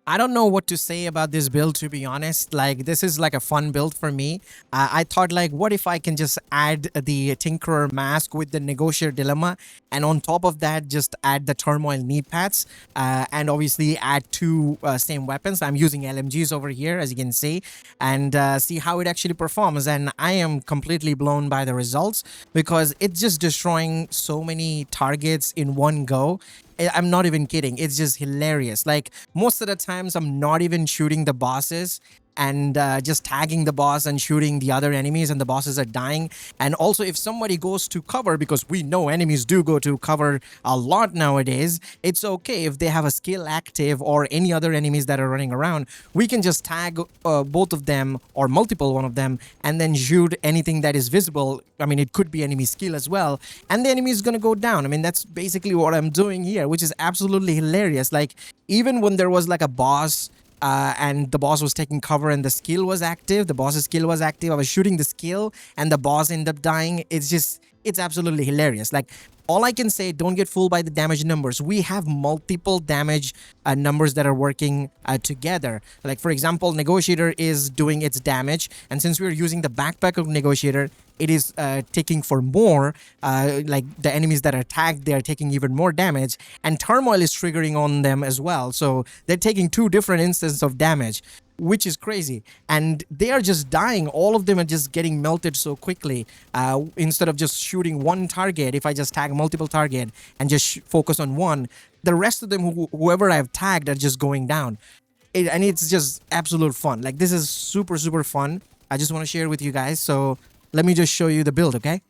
I don't know what to say about this build, to be honest. Like, this is like a fun build for me. I thought, like, what if I can just add the Tinkerer mask with the Negotiator dilemma, and on top of that, just add the Turmoil Kneepads, and obviously add two same weapons. I'm using LMGs over here, as you can see, and see how it actually performs. And I am completely blown by the results because it's just destroying so many targets in one go. I'm not even kidding. It's just hilarious. Like, most of the times, I'm not even shooting the bosses and just tagging the boss and shooting the other enemies, and the bosses are dying. And also, if somebody goes to cover, because we know enemies do go to cover a lot nowadays, it's okay if they have a skill active or any other enemies that are running around. We can just tag both of them or multiple one of them and then shoot anything that is visible. I mean, it could be enemy skill as well, and the enemy is gonna go down. I mean, that's basically what I'm doing here, which is absolutely hilarious. Like, even when there was like a boss and the boss was taking cover and the skill was active, the boss's skill was active, I was shooting the skill and the boss ended up dying. It's absolutely hilarious. Like, all I can say, don't get fooled by the damage numbers. We have multiple damage numbers that are working together. Like, for example, Negotiator is doing its damage, and since we're using the backpack of Negotiator, it is taking for more. Like, the enemies that are tagged, they are taking even more damage, and Turmoil is triggering on them as well. So they're taking two different instances of damage, which is crazy. And they are just dying. All of them are just getting melted so quickly. Instead of just shooting one target, if I just tag multiple target and just focus on one, the rest of them, whoever I've tagged, are just going down. And it's just absolute fun. Like, this is super, super fun. I just want to share with you guys. So let me just show you the build, okay?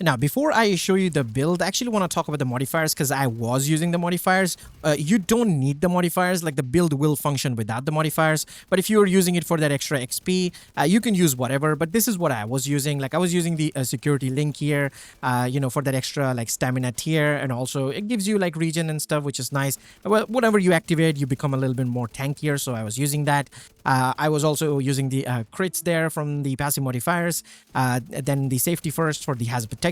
Now, before I show you the build, I actually want to talk about the modifiers because I was using the modifiers. You don't need the modifiers. Like, the build will function without the modifiers. But if you're using it for that extra XP, you can use whatever. But this is what I was using. Like, I was using the security link here, for that extra like stamina tier. And also it gives you like regen and stuff, which is nice. Well, whatever you activate, you become a little bit more tankier. So I was using that. I was also using the crits there from the passive modifiers. Then the safety first for the hazard protection,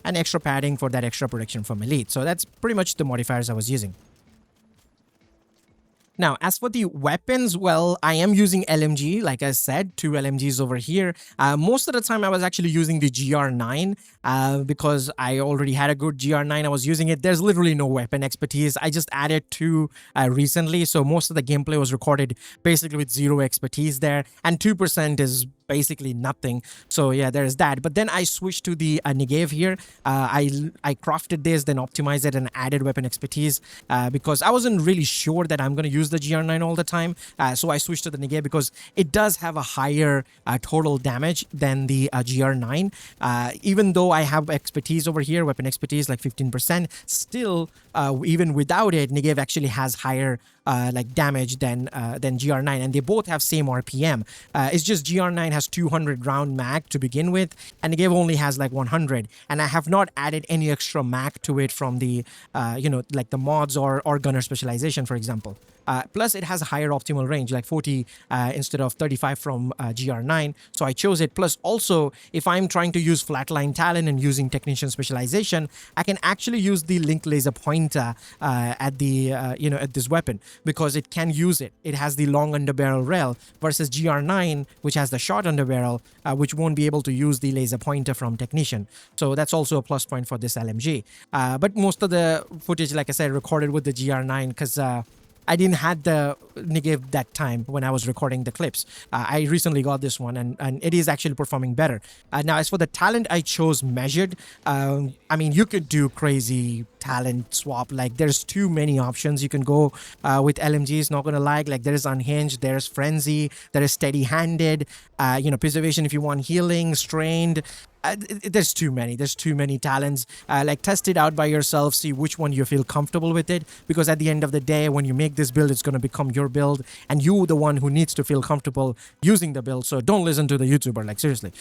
and extra padding for that extra protection from elite. So that's pretty much the modifiers I was using. Now, as for the weapons, well, I am using LMG, like I said, two LMGs over here. Most of the time, I was actually using the GR9 because I already had a good GR9. I was using it. There's literally no weapon expertise. I just added two recently, so most of the gameplay was recorded basically with zero expertise there, and 2% is basically nothing. So yeah, there's that. But then I switched to the Negev here. I crafted this, then optimized it and added weapon expertise because I wasn't really sure that I'm going to use the GR9 all the time. So I switched to the Negev because it does have a higher total damage than the GR9. Even though I have expertise over here, weapon expertise like 15%, still even without it, Negev actually has higher like damage than GR9, and they both have same RPM. It's just GR9 has 200 round mag to begin with, and Negev only has like 100. And I have not added any extra mag to it from the like the mods or gunner specialization, for example. Plus, it has a higher optimal range, like 40 instead of 35 from GR9. So I chose it. Plus, also, if I'm trying to use flatline talent and using technician specialization, I can actually use the link laser pointer at the at this weapon because it can use it. It has the long underbarrel rail versus GR9, which has the short underbarrel, which won't be able to use the laser pointer from technician. So that's also a plus point for this LMG. But most of the footage, like I said, recorded with the GR9 because I didn't had the Negev that time when I was recording the clips. I recently got this one, and it is actually performing better. Now, as for the talent, I chose measured. I mean, you could do crazy talent swap. Like, there's too many options you can go with LMGs, not gonna lie. Like, there's unhinged, there's frenzy, there is steady-handed, preservation if you want healing, strained. There's too many talents. Like, test it out by yourself, see which one you feel comfortable with it, because at the end of the day, when you make this build, it's going to become your build, and you the one who needs to feel comfortable using the build. So don't listen to the YouTuber, like, seriously.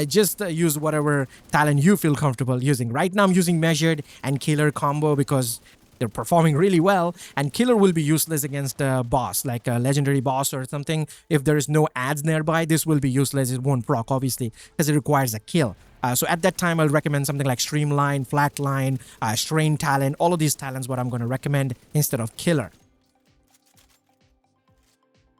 Just use whatever talent you feel comfortable using. Right now I'm using measured and killer combo because they're performing really well, and killer will be useless against a boss, like a legendary boss or something. If there is no ads nearby, this will be useless. It won't proc, obviously, because it requires a kill. So at that time, I'll recommend something like Streamline, Flatline, Strain Talent, all of these talents, what I'm going to recommend instead of Killer.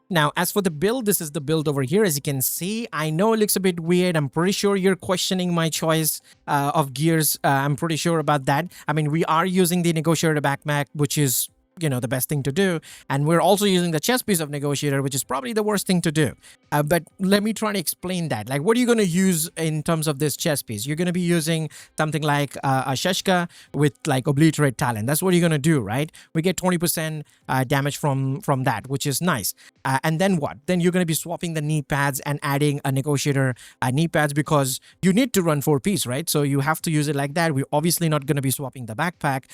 Now, as for the build, this is the build over here. As you can see, I know it looks a bit weird. I'm pretty sure you're questioning my choice of gears. I'm pretty sure about that. I mean, we are using the Negotiator backpack, which is, you know, the best thing to do. And we're also using the chest piece of Negotiator, which is probably the worst thing to do. But let me try to explain that. Like, what are you going to use in terms of this chest piece? You're going to be using something like a Sheshka with like Obliterate Talent. That's what you're going to do, right? We get 20% damage from that, which is nice. And then what? Then you're going to be swapping the knee pads and adding a Negotiator knee pads because you need to run 4-piece, right? So you have to use it like that. We're obviously not going to be swapping the backpack.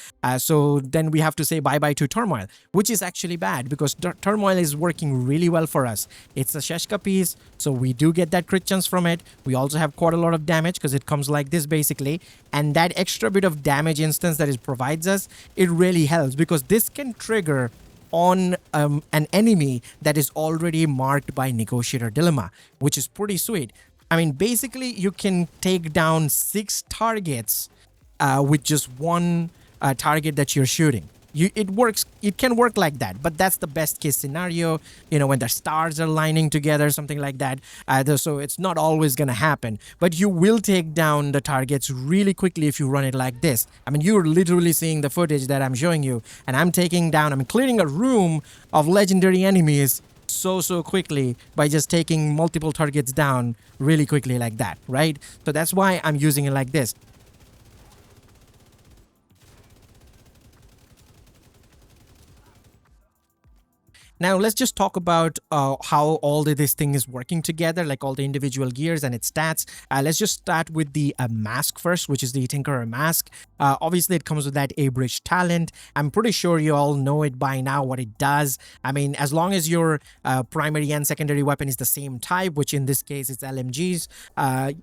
So then we have to say bye-bye to Turmoil, which is actually bad because Turmoil is working really well for us. It's a Sheshka piece, so we do get that crit chance from it. We also have quite a lot of damage because it comes like this basically. And that extra bit of damage instance that it provides us, it really helps because this can trigger on an enemy that is already marked by Negotiator Dilemma, which is pretty sweet. I mean, basically, you can take down 6 targets with just one target that you're shooting. It can work like that, but that's the best case scenario, you know, when the stars are lining together, something like that. So it's not always going to happen, but you will take down the targets really quickly if you run it like this. I mean, you're literally seeing the footage that I'm showing you, and I'm clearing a room of legendary enemies so quickly by just taking multiple targets down really quickly like that, right? So that's why I'm using it like this. Now, let's just talk about how all of this thing is working together, like all the individual gears and its stats. Let's just start with the mask first, which is the Tinkerer mask. Obviously, it comes with that A-Bridge talent. I'm pretty sure you all know it by now, what it does. I mean, as long as your primary and secondary weapon is the same type, which in this case is LMGs,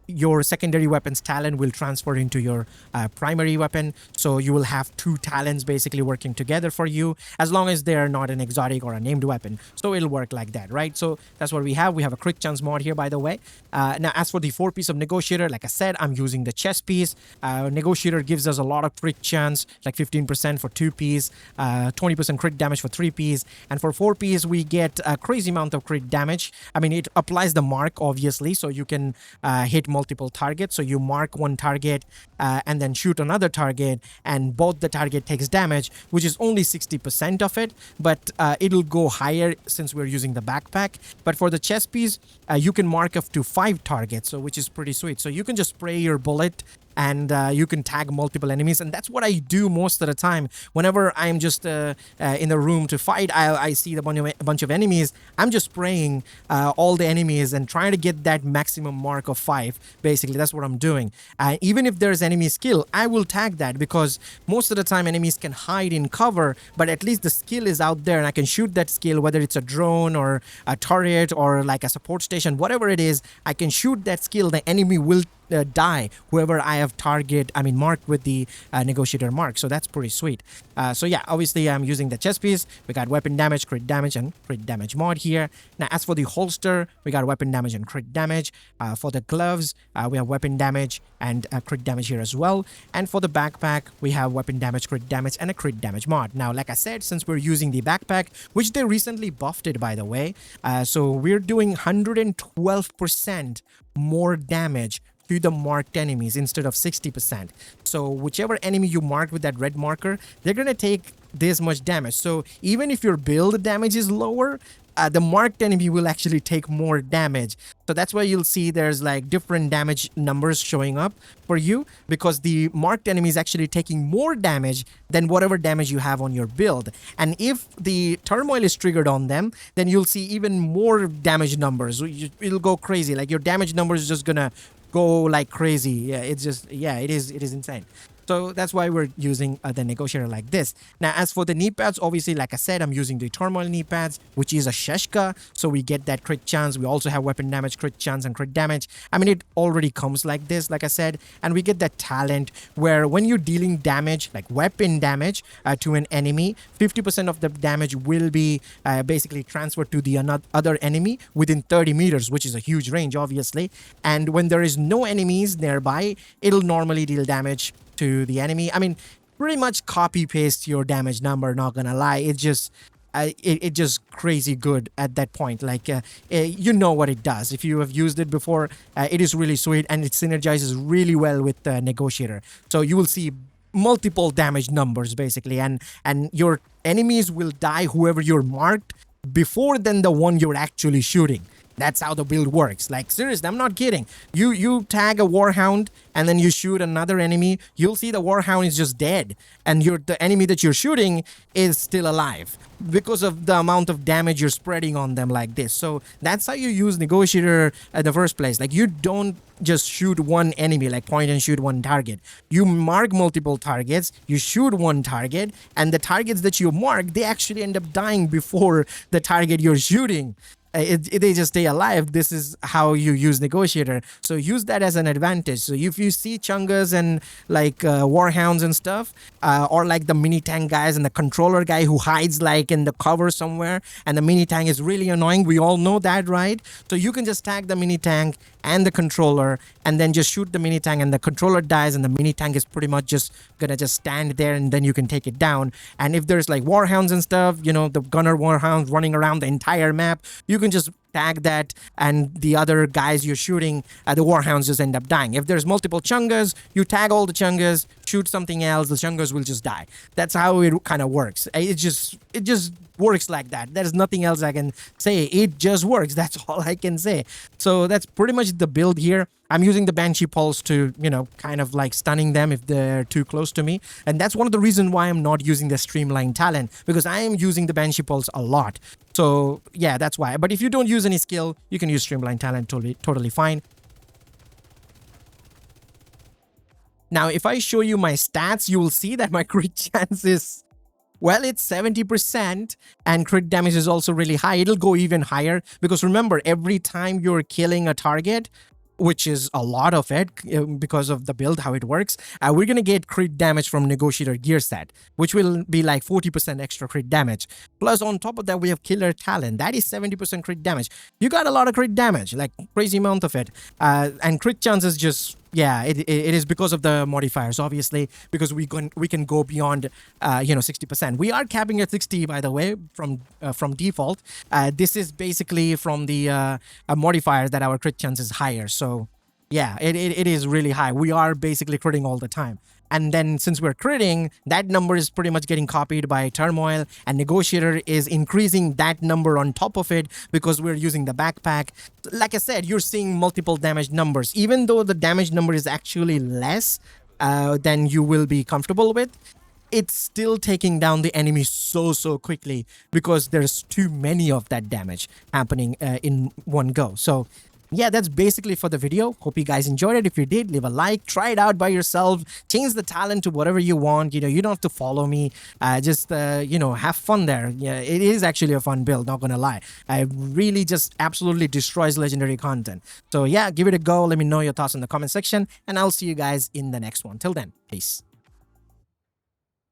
your secondary weapon's talent will transfer into your primary weapon. So you will have 2 talents basically working together for you, as long as they are not an exotic or a named weapon. So it'll work like that, right? So that's what we have. We have a crit chance mod here, by the way. Now, as for the 4-piece of Negotiator, like I said, I'm using the chest piece. Negotiator gives us a lot of crit chance, like 15% for 2-piece, 20% crit damage for 3-piece, and for 4-piece, we get a crazy amount of crit damage. I mean, it applies the mark, obviously, so you can hit multiple targets. So you mark one target and then shoot another target, and both the target takes damage, which is only 60% of it, but it'll go higher since we're using the backpack. But for the chest piece, you can mark up to 5 targets, so which is pretty sweet. So you can just spray your bullet and you can tag multiple enemies, and that's what I do most of the time. Whenever I'm just in the room to fight, I see a bunch of enemies. I'm just spraying all the enemies and trying to get that maximum mark of 5. Basically, that's what I'm doing. Even if there's enemy skill, I will tag that because most of the time enemies can hide in cover, but at least the skill is out there and I can shoot that skill, whether it's a drone or a turret or like a support station, whatever it is, I can shoot that skill. The enemy will die, whoever I have marked with the Negotiator mark. So that's pretty sweet. So yeah, obviously I'm using the chest piece. We got weapon damage, crit damage, and crit damage mod here. Now, as for the holster, we got weapon damage and crit damage. For the gloves, we have weapon damage and crit damage here as well. And for the backpack, we have weapon damage, crit damage, and a crit damage mod. Now, like I said, since we're using the backpack, which they recently buffed it, by the way, so we're doing 112% more damage to the marked enemies instead of 60%. So whichever enemy you marked with that red marker, they're gonna take this much damage. So even if your build damage is lower, the marked enemy will actually take more damage. So that's why you'll see there's like different damage numbers showing up for you, because the marked enemy is actually taking more damage than whatever damage you have on your build. And if the Turmoil is triggered on them, then you'll see even more damage numbers. It'll go crazy. Like your damage numbers is just gonna go like crazy. Yeah, it's just, yeah, it is insane. So that's why we're using the negotiator like this. Now, as for the knee pads, obviously, like I said, I'm using the Turmoil knee pads, which is a Sheshka. So we get that crit chance. We also have weapon damage, crit chance, and crit damage. I mean, it already comes like this, like I said. And we get that talent where when you're dealing damage, like weapon damage to an enemy, 50% of the damage will be basically transferred to the other enemy within 30 meters, which is a huge range, obviously. And when there is no enemies nearby, it'll normally deal damage to the enemy. I mean, pretty much copy paste your damage number, not gonna lie. It just crazy good at that point. Like you know what it does if you have used it before. It is really sweet, and it synergizes really well with the negotiator. So you will see multiple damage numbers basically, and your enemies will die whoever you're marked before than the one you're actually shooting. That's how the build works. Like, seriously, I'm not kidding. You tag a Warhound and then you shoot another enemy, you'll see the Warhound is just dead. And the enemy that you're shooting is still alive because of the amount of damage you're spreading on them like this. So that's how you use Negotiator at the first place. Like, you don't just shoot one enemy, like point and shoot one target. You mark multiple targets, you shoot one target, and the targets that you mark, they actually end up dying before the target you're shooting. They just stay alive. This is how you use negotiator. So use that as an advantage. So if you see chungas and like warhounds and stuff, or like the mini tank guys and the controller guy who hides like in the cover somewhere, and the mini tank is really annoying, we all know that, right? So you can just tag the mini tank and the controller and then just shoot the mini tank, and the controller dies and the mini tank is pretty much just gonna just stand there, and then you can take it down. And if there's like warhounds and stuff, you know, the gunner warhounds running around the entire map, you can just tag that, and the other guys you're shooting, the warhounds just end up dying. If there's multiple chungas, you tag all the chungas, shoot something else, the chungas will just die. That's how it kind of works. It just works like that. There's nothing else I can say. It just works. That's all I can say. So that's pretty much the build here. I'm using the Banshee Pulse to, you know, kind of like stunning them if they're too close to me. And that's one of the reasons why I'm not using the Streamline Talent, because I am using the Banshee Pulse a lot. So yeah, that's why. But if you don't use any skill, you can use Streamline Talent totally fine. Now, if I show you my stats, you will see that my crit chance is, well, it's 70%, and crit damage is also really high. It'll go even higher because remember, every time you're killing a target, which is a lot of it because of the build, how it works, we're going to get crit damage from Negotiator gear set, which will be like 40% extra crit damage. Plus, on top of that, we have Killer Talent. That is 70% crit damage. You got a lot of crit damage, like crazy amount of it. And crit chances just, yeah, it is because of the modifiers, obviously, because we can go beyond, 60%. We are capping at 60, by the way, from default. This is basically from the modifiers that our crit chance is higher. So yeah, it is really high. We are basically critting all the time. And then since we're critting, that number is pretty much getting copied by Turmoil, and Negotiator is increasing that number on top of it because we're using the backpack. Like I said, you're seeing multiple damage numbers. Even though the damage number is actually less than you will be comfortable with, it's still taking down the enemy so quickly because there's too many of that damage happening in one go. So yeah, that's basically for the video. Hope you guys enjoyed it. If you did, leave a like, try it out by yourself, change the talent to whatever you want. You know, you don't have to follow me. Just have fun there. Yeah, it is actually a fun build, not gonna lie. I really just absolutely destroys legendary content. So yeah, give it a go. Let me know your thoughts in the comment section, and I'll see you guys in the next one. Till then, peace.